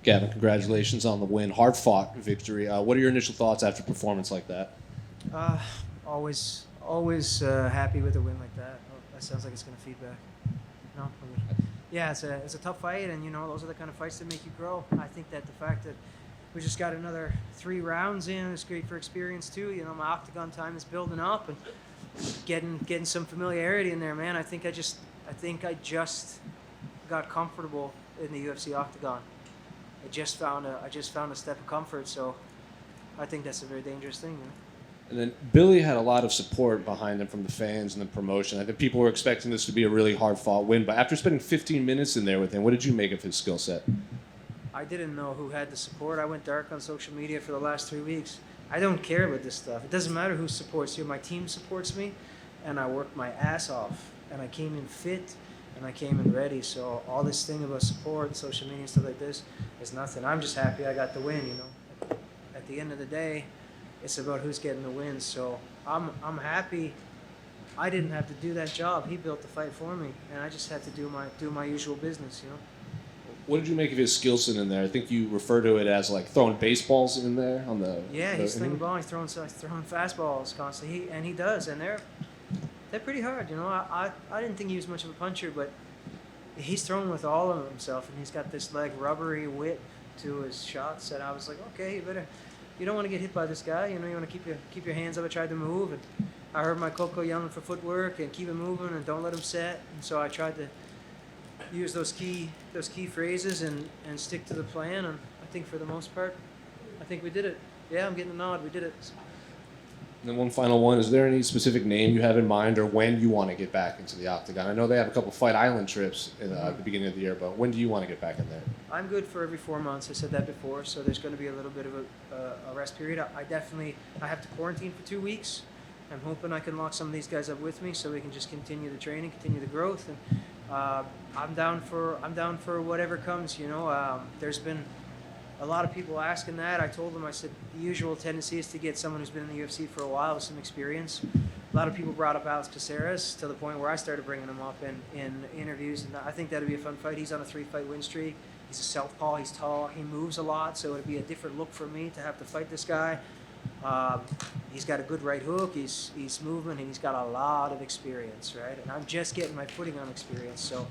Gavin, congratulations on the win. Hard-fought victory. What are your initial thoughts after a performance like that? Uh, always happy with a win like that. Oh, that sounds like it's going to feedback. No, yeah, it's a tough fight, and those are the kind of fights that make you grow. I think that the fact that we just got another 3 rounds in is great for experience too. My octagon time is building up and getting some familiarity in there, man. I think I just got comfortable in the UFC octagon. I just found a step of comfort, so I think that's a very dangerous thing. And then Billy had a lot of support behind him from the fans and the promotion. I think people were expecting this to be a really hard-fought win, but after spending 15 minutes in there with him, what did you make of his skill set? I didn't know who had the support. I went dark on social media for the last 3 weeks. I don't care about this stuff. It doesn't matter who supports you. My team supports me, and I worked my ass off, and I came in fit, and I came in ready. So all this thing about support and social media and stuff like this is nothing. I'm just happy I got the win. At the end of the day, it's about who's getting the win. So I'm happy. I didn't have to do that job. He built the fight for me, and I just had to do my usual business. What did you make of his skill set in there? I think you refer to it as like throwing baseballs in there on the. Yeah, he's slinging ball. He's throwing fastballs constantly. He does, and they're pretty hard. I didn't think he was much of a puncher, but he's throwing with all of himself, and he's got this like rubbery whip to his shots. And I was like, okay, you don't want to get hit by this guy. You want to keep your hands up. I tried to move, and I heard my Coco yelling for footwork and keep it moving and don't let him set. And so I tried to use those key phrases and stick to the plan, and I think for the most part, I think we did it. Yeah, I'm getting a nod. We did it. And then one final one, is there any specific name you have in mind or when you want to get back into the octagon? I know they have a couple Fight Island trips at the beginning of the year, but when do you want to get back in there? I'm good for every 4 months. I said that before, so there's going to be a little bit of a rest period. I have to quarantine for 2 weeks. I'm hoping I can lock some of these guys up with me so we can just continue the training, continue the growth, and I'm down for whatever comes. There's been a lot of people asking that. I told them, I said the usual tendency is to get someone who's been in the UFC for a while with some experience. A lot of people brought up Alex Caceres to the point where I started bringing him up in interviews, and I think that'd be a fun fight. He's on a 3-fight win streak. He's a southpaw. He's tall. He moves a lot, so it'd be a different look for me to have to fight this guy. He's got a good right hook. He's moving, and he's got a lot of experience, right? And I'm just getting my footing on experience. So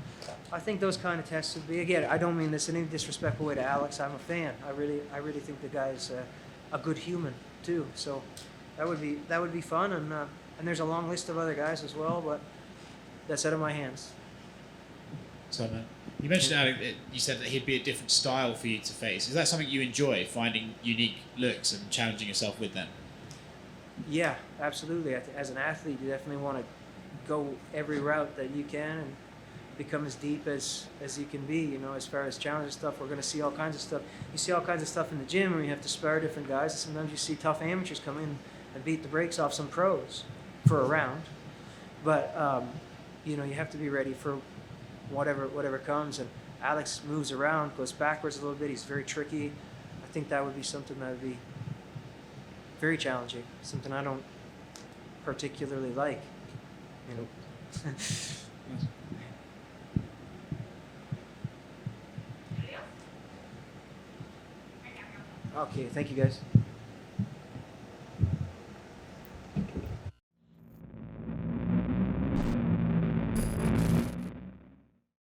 I think those kind of tests would be, again, I don't mean this in any disrespectful way to Alex. I'm a fan. I really think the guy's a good human too. So that would be fun, and there's a long list of other guys as well, but that's out of my hands. So, man, you mentioned Alex, you said that he'd be a different style for you to face. Is that something you enjoy, finding unique looks and challenging yourself with them? Yeah, absolutely. As an athlete, you definitely want to go every route that you can and become as deep as you can be. As far as challenging stuff, we're going to see all kinds of stuff. You see all kinds of stuff in the gym where you have to spar different guys. And sometimes you see tough amateurs come in and beat the brakes off some pros for a round. But you have to be ready for whatever comes. And Alex moves around, goes backwards a little bit. He's very tricky. I think that would be something that would be very challenging, something I don't particularly like. Okay, thank you guys.